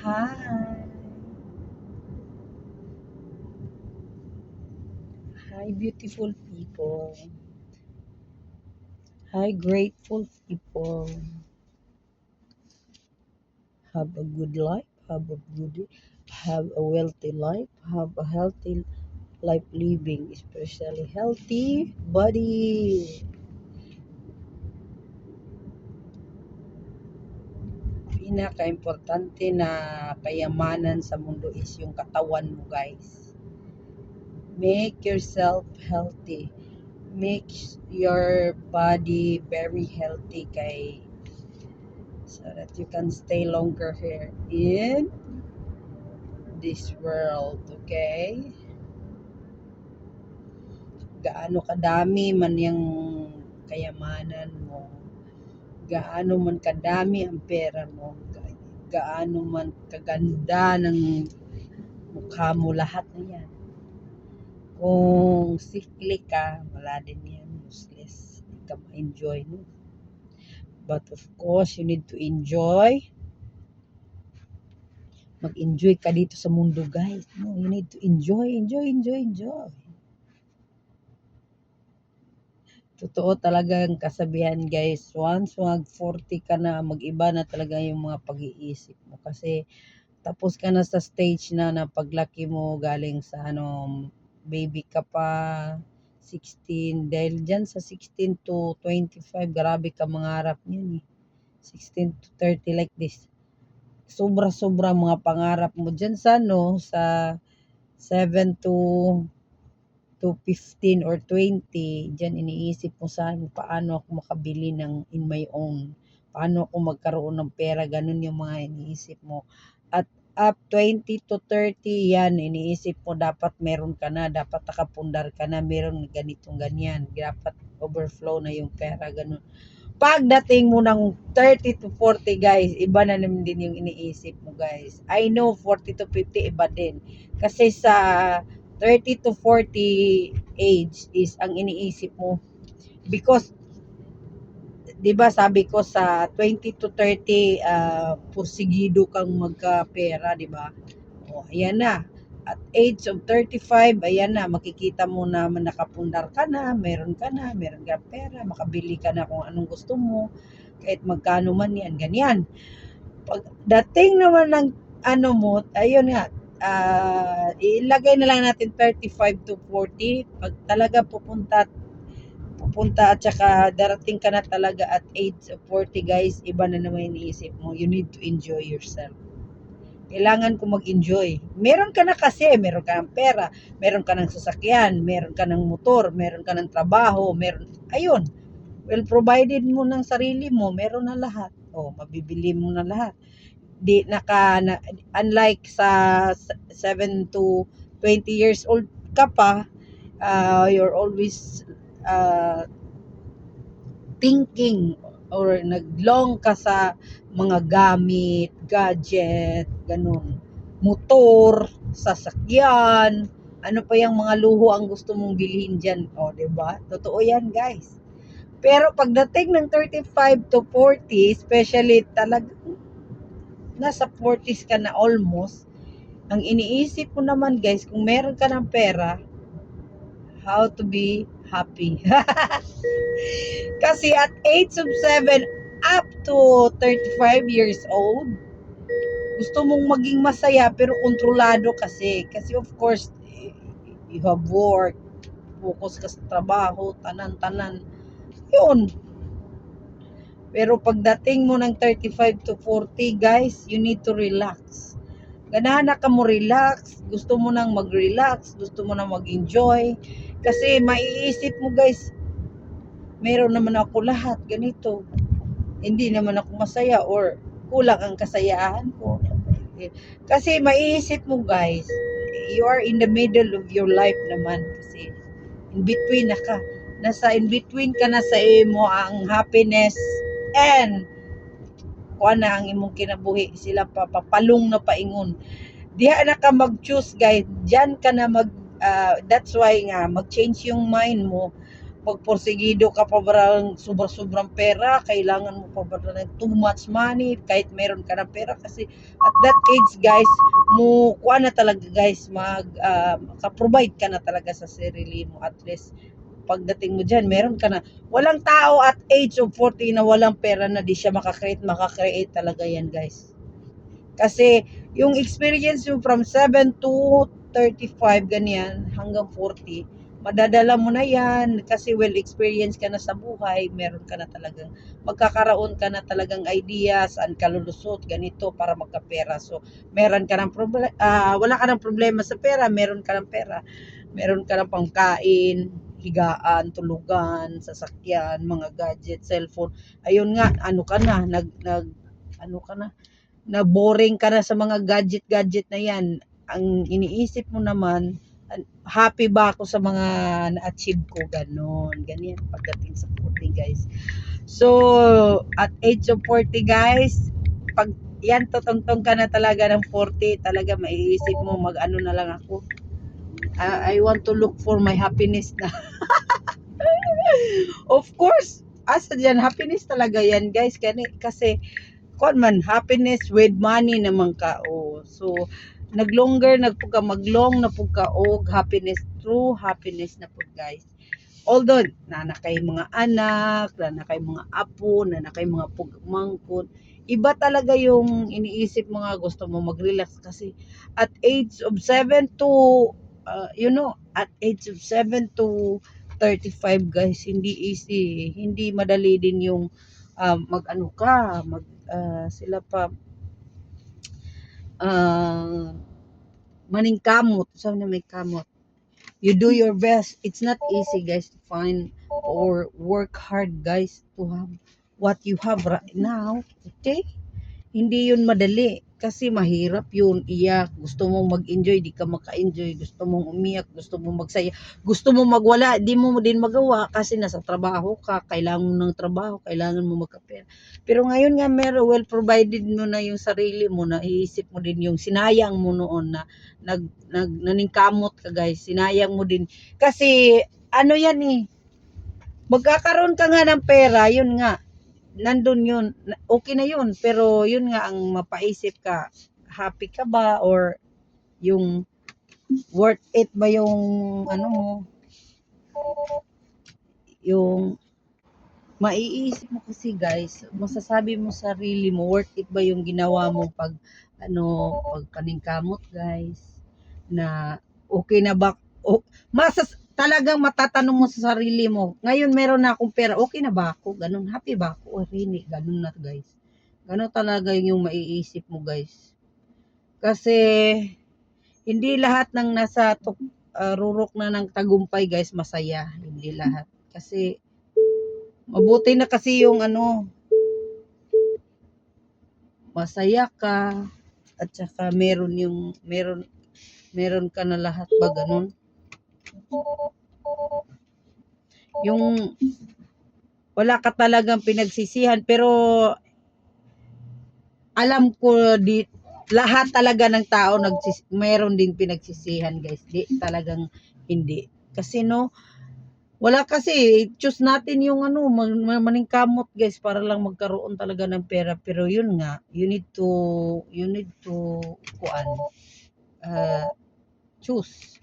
Hi. Hi, beautiful people. Hi, grateful people. Have a good life. Have a wealthy life. Have a healthy life living, especially healthy body. Pinaka-importante na kayamanan sa mundo is yung katawan mo, guys. Make yourself healthy. Make your body very healthy, kay so that you can stay longer here in this world, okay? Gaano kadami man yung kayamanan mo, gaano man kadami ang pera mo, gaano man kaganda ng mukha mo, lahat na yan. Kung sikli ka, wala din yan, useless. Hindi ka ma-enjoy, no? But of course, you need to enjoy. Mag-enjoy ka dito sa mundo, guys. No, you need to enjoy. Totoo talaga ang kasabihan, guys. Once mag 40 ka na, mag-iba na talaga yung mga pag-iisip mo. Kasi tapos ka na sa stage na paglaki mo, galing sa baby ka pa, 16. Dahil dyan sa 16 to 25, grabe ka mangarap niyan eh. 16 to 30 like this. Sobra-sobra mga pangarap mo dyan sa 7 to 15 or 20, dyan iniisip mo paano ako makabili ng in my own, paano ako magkaroon ng pera, ganun yung mga iniisip mo. At up 20 to 30, yan, iniisip mo dapat meron ka na, dapat nakapundar ka na, meron ganitong ganyan, dapat overflow na yung pera, ganun. Pagdating mo ng 30 to 40, guys, iba na naman din yung iniisip mo, guys. I know 40 to 50 iba din. Kasi sa 30 to 40 age is ang iniisip mo. Because 'di ba sabi ko sa 20 to 30 pursigido kang magkapera, 'di ba? O ayan na. At age of 35, ayan na, makikita mo na nakapundar ka na, meron ka pera, makabili ka na kung anong gusto mo, kahit magkano man yan, ganyan. Pagdating naman ng mo, ayun nga, ilagay na lang natin 35 to 40, pag talaga pupunta at saka darating ka na talaga at age of 40, guys, iba na naman iniisip mo, you need to enjoy yourself. Kailangan ko mag-enjoy. Meron ka na kasi, meron ka ng pera, meron ka ng sasakyan, meron ka ng motor, meron ka ng trabaho, ayun, well provided mo ng sarili mo, meron na lahat. O, mabibili mo na lahat. Unlike sa 7 to 20 years old ka pa, you're always thinking or naglong ka sa mga gamit, gadget, ganun. Motor, sasakyan, ano pa yung mga luho ang gusto mong bilhin dyan. O, diba? Totoo yan, guys. Pero pagdating ng 35 to 40, especially talaga nasa 40s ka na almost, ang iniisip mo naman, guys, kung meron ka ng pera, how to be happy. Kasi at age of 7 up to 35 years old, gusto mong maging masaya pero kontrolado kasi. Kasi of course, you have work, focus ka sa trabaho, tanan-tanan. Yun. Pero pagdating mo ng 35 to 40, guys, you need to relax. Ganahan na ka mo relax, gusto mo nang mag-relax, gusto mo nang mag-enjoy. Kasi maiisip mo, guys, meron naman ako lahat, ganito. Hindi naman ako masaya or kulang ang kasayahan ko. Kasi maiisip mo, guys, you are in the middle of your life naman. Kasi in between na ka. Nasa in between ka na sa imo ang happiness and kuan na ang imong kinabuhi. Sila papalong na paingon. Diha na ka mag-choose, guys. Diyan ka na that's why nga mag-change yung mind mo. magporsigido ka pa ba ng sobrang pera, kailangan mo pa ba ng too much money kahit meron ka ng pera, kasi at that age guys, mo kuha na talaga guys, provide ka na talaga sa sarili mo. At least pagdating mo dyan, meron ka na. Walang tao at age of 40 na walang pera na di siya makakreate talaga yan guys. Kasi yung experience yung from 7 to 35 ganyan hanggang 40, madadala mo na yan kasi well experienced ka na sa buhay, meron ka na talagang magkakaroon ka na talagang idea saan ka lulusot ganito para magkapera. So meron ka ng wala ka ng problema sa pera, meron ka ng pera, meron ka ng pangkain, higaan, tulugan, sasakyan, mga gadget, cellphone. Ayun nga, ano ka na, ano ka na boring ka na sa mga gadget na yan. Ang iniisip mo naman, happy ba ako sa mga na-achieve ko, ganyan pagdating sa 40 guys. So at age of 40 guys, pag yan tutungtong ka na talaga ng 40, talaga maiisip mo mag-ano na lang ako, I want to look for my happiness na. Of course, asa dyan, happiness talaga yan guys, kasi kon man happiness with money naman ka. So nagpuka maglong na pugka og happiness, true happiness na pud guys. Although na kay mga anak, na kay mga apo, na kay mga pugmangkon, iba talaga yung iniisip mo, nga gusto mo mag-relax kasi at age of 7 to at age of 7 to 35 guys, hindi easy, hindi madali din yung mag-ano ka, sila pa maningkamot, sabi na may kamot. You do your best. It's not easy guys to find or work hard guys to have what you have right now. Okay? Hindi yun madali kasi mahirap yun. Iyak, gusto mong mag-enjoy, di ka maka-enjoy, gusto mong umiyak, gusto mong magsaya, gusto mong magwala, di mo din magawa kasi nasa trabaho ka, kailangan mo ng trabaho, kailangan mo magkapera. Pero ngayon nga meron, well provided mo na yung sarili mo, na iisip mo din yung sinayang mo noon na naningkamot ka guys, sinayang mo din kasi ano yan magkakaroon ka nga ng pera, yun nga nandun yun, okay na yun, pero yun nga ang mapaisip ka, happy ka ba, or yung worth it ba yung ano mo, yung maiisip mo kasi guys, masasabi mo sarili mo, worth it ba yung ginawa mo pagpaningkamot guys, na okay na ba, talagang matatanong mo sa sarili mo, ngayon meron na akong pera, okay na ba ako? Ganun, happy ba ako? O hindi, ganun na guys. Ganun talaga yung maiisip mo guys. Kasi, hindi lahat ng nasa rurok na ng tagumpay guys, masaya. Hindi lahat. Kasi, mabuti na kasi yung masaya ka, at saka meron ka na lahat ba, ganun. Yung wala ka talagang pinagsisihan, pero alam ko lahat talaga ng tao meron ding pinagsisihan guys, di talagang hindi. Kasi wala kasi, choose natin yung maningkamot guys para lang magkaroon talaga ng pera, pero yun nga, you need to choose.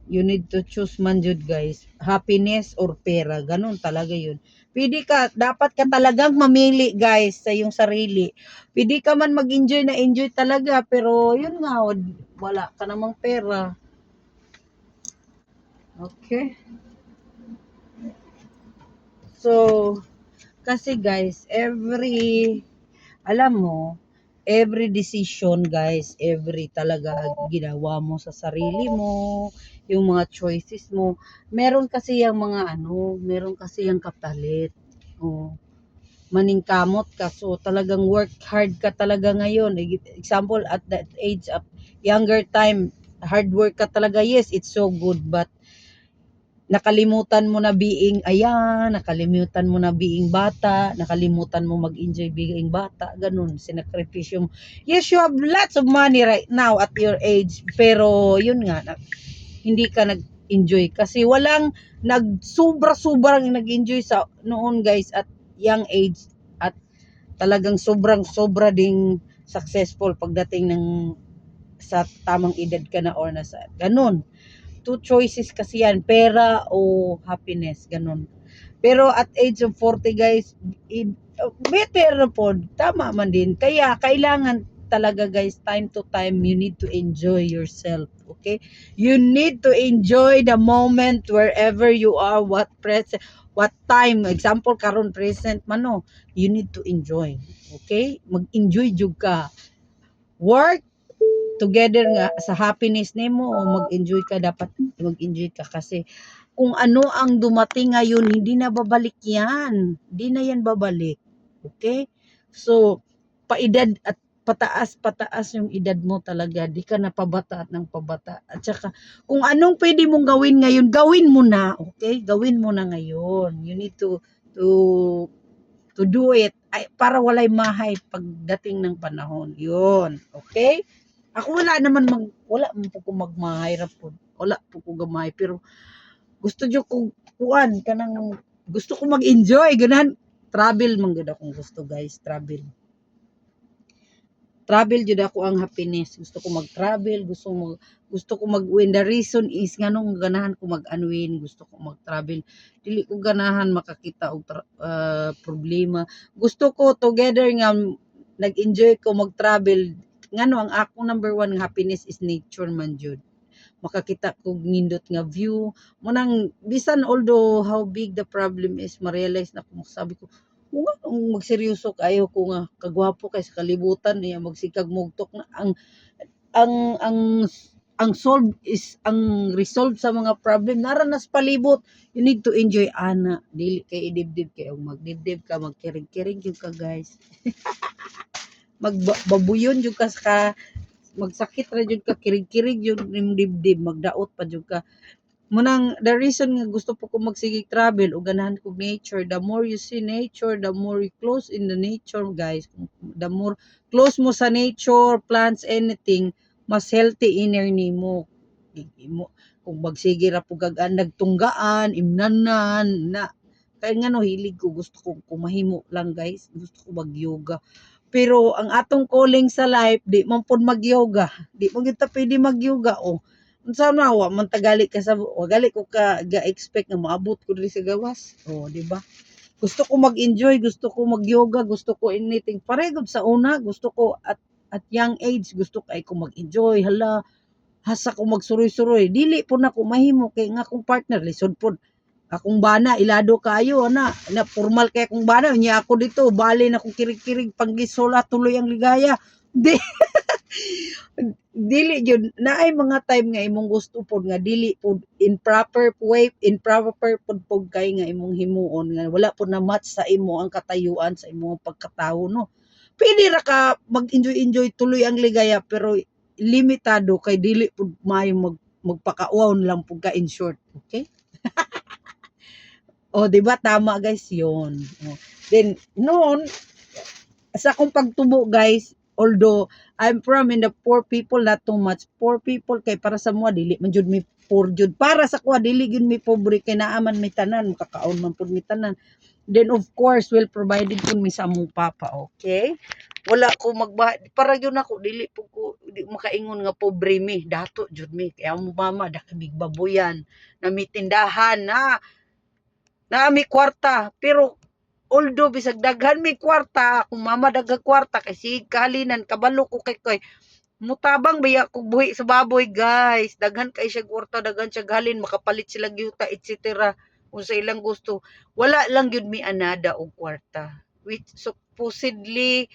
You need to choose man jud guys, happiness or pera, ganun talaga yun. Dapat ka talagang mamili guys sa iyong sarili. Pwede ka man mag-enjoy na enjoy talaga, pero yun nga, wala ka namang pera. Okay? So, kasi guys, alam mo, every decision guys, every talaga ginawa mo sa sarili mo, yung mga choices mo, meron kasi meron kasi yung kapalit. Maningkamot ka, so talagang work hard ka talaga ngayon. Example, at that age of younger time, hard work ka talaga, yes, it's so good, but nakalimutan mo na nakalimutan mo na being bata, nakalimutan mo mag-enjoy being bata, ganun, sinakripisyo mo. Yes, you have lots of money right now at your age, pero yun nga, hindi ka enjoy kasi walang nag-sobra-sobrang nag-enjoy sa noon guys at young age at talagang sobrang-sobra ding successful pagdating ng sa tamang edad ka na or nasa ganun. Two choices kasi yan, pera o happiness, ganun. Pero at age of 40 guys, better na po, tama man din. Kaya kailangan talaga guys, time to time, you need to enjoy yourself, okay? You need to enjoy the moment wherever you are, what time, example, karon present man no, you need to enjoy, okay? Mag-enjoy jud ka. Work together nga sa happiness nimo o mag-enjoy ka, dapat mag-enjoy ka kasi kung ano ang dumating ngayon hindi na babalik yan, hindi na yan babalik, okay? So paedad at pataas yung edad mo talaga, di ka na pabata at ng pabata, at saka kung anong pwede mong gawin ngayon, gawin mo na, okay? Gawin mo na ngayon, you need to do it ay, para walay mahay pagdating ng panahon yun, okay? Ako wala man po ko magmahay ra po. Wala po ko gamay pero gusto jud ko kuan kanang gusto ko mag-enjoy ganahan. Travel man gud akong gusto guys, travel. Travel jud ako ang happiness. Gusto ko mag-travel, gusto ko mag-win. The reason is nganong ganahan ko mag-unwin, gusto ko mag-travel. Dili ko ganahan makakita og problema. Gusto ko together nga nag-enjoy ko mag-travel. Ngano ang akong number one happiness is nature man jud. Makakita ko nindot nga view mo nang bisan although how big the problem is, ma-realize na ko, sabi ko nga magseryoso kayo ko nga kagwapo kay sa kalibutan niya magsikag mugtok na ang ang ang resolve sa mga problem naranas palibot. You need to enjoy ana, dili kay idibdib kay magdibdib ka magkirig-kirig yung ka guys. Magbabuyon jud ka sa magsakit ra jud ka, kirig-kirig jud ning dibdib, magdaot pa jud ka. Munang the reason nga gusto po ko magsigig travel o ganahan ko nature, the more you see nature, the more you close in the nature guys, the more close mo sa nature, plants, anything, mas healthy inner nimo. Kung magsige ra pug nagtunggaan, imnanan na kay ngano hilig ko, gusto ko kumahimo lang guys, gusto ko mag-yoga. Pero ang atong calling sa life, di man pod mag-yoga. Di mo kita pwede mag-yoga. O, unsa na, wa man tagali ka sa, gali ko ka ga-expect na maabot ko diri sa gawas. O, di ba? Gusto ko mag-enjoy, gusto ko mag-yoga, gusto ko anything. Paregod sa una, gusto ko at young age, gusto kay ko mag-enjoy. Hala, hasa ko magsuroy-suroy. Dili po na ko mahimo kay nga akong partner, lisod po akong bana ilado kayo na formal kay akong bana niya ako dito bali na akong kirig-kirig panggisola tuloy ang ligaya di dili yun naay mga time nga imong gusto pod nga dili pod in proper way, in proper pod kay nga imong himuon nga wala pod na match sa imo ang katayuan sa imong pagkatao no. Pwede ra ka mag-enjoy tuloy ang ligaya pero limitado kay dili pod maayo magpakawaon lang pud ka in short, okay? O, di ba tama guys 'yon. O. Then noon sa akong pagtubo guys, although I'm from in the poor people, not too much poor people kay para sa mga dili man jud mi poor jud. Para sa kuha dili gyud mi pobre kay naaman mi tanan, makakaon man pud mi tanan. Then of course well provided kun mi sa among papa, okay? Wala ko para gyud ako dili po ko di makaingon nga pobre mi, dato jud mi kay among mama dakabig baboyan, na mi tindahan na mi kwarta pero although bisag daghan mi kwarta akong mama dagha kwarta kay sig kahalinan kabalo ko kay mutabang biya ko buhi sa baboy guys, daghan kay siya kwarta, daghan siya galin makapalit sila gyuta etc. kung sa ilang gusto, wala lang gyud mi anada og kwarta which supposedly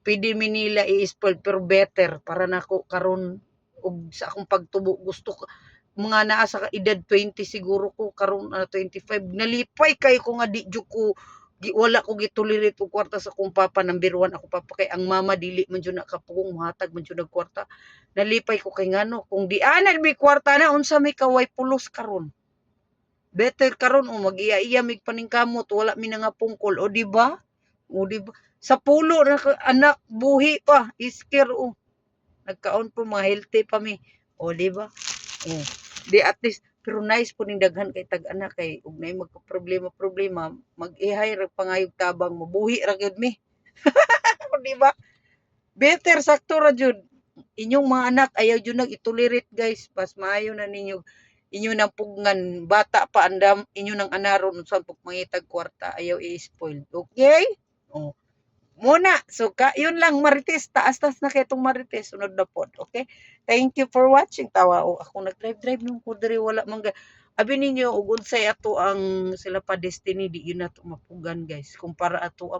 pwede mi nila i-spoil pero better para nako karon og sa akong pagtubo gusto ko mga naa sa edad 20 siguro ko karon 25 nalipay kay ko nga di jud ko wala ko gitolerate og kwarta sa akong papa. Number 1 ako papa kay ang mama dili man jud nakapugong muhatag man jud og kwarta. Nalipay ko kay ngano kung di anad mi kwarta na unsa may kaway pulos karon. Better karon o mag-iya-iya mig paningkamot wala mi nga pungkol o di ba? O di ba? Sa pulo na anak buhi pa isker o nagkaon po mga healthy pa mi. O di ba? O di at least Pero nice po ning daghan kay tag-anak kay ug nay magka-problema mag-ihay ra pangayog tabang mabuhi ra gyud mi. Di ba? Better sakto ra jud. Inyong mga anak ayaw jud nag itolerate guys. Mas maayo na ninyo inyo nang pugngan bata pa andam inyo nang anaron unsa pug mangitag kwarta ayaw i-spoil. Okay? Oh. Muna, so yun lang Marites, taas-taas na kay itong Marites, sunod na pod, okay? Thank you for watching, tawa o ako nag-drive nung ko diri wala man abi ninyo ug unsay ato ang sila pa destiny di yun nato mapugan guys, kung para ato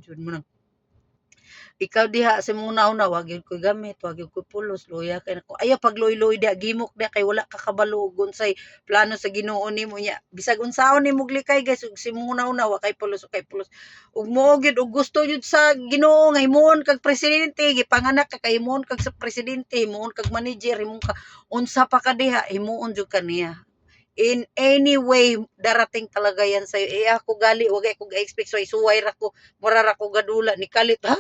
jud mo nang ikaw diha sa mong nauna wag gyud ko gamit, wag gyud ko pulos, luya kay nako. Ayaw pag loy-loy diha gimok diha kay wala ka kabalo ug unsay plano sa Ginoo nimo nya. Bisag unsaon nimo likay guys ug si mong nauna wa kay pulos, kay pulos. Ug mo gyud ug gusto gyud sa Ginoo nga himuon kag presidente, gipanganak ka kay himuon kag sa presidente, himuon kag manager, himuon ka unsa pa ka diha, himuon jud kaniya. In any way darating talaga yan sa'yo. Eh ako gali, wag ko ga-expect so isuway ra ko, mura ra ko gadula ni kalit ha.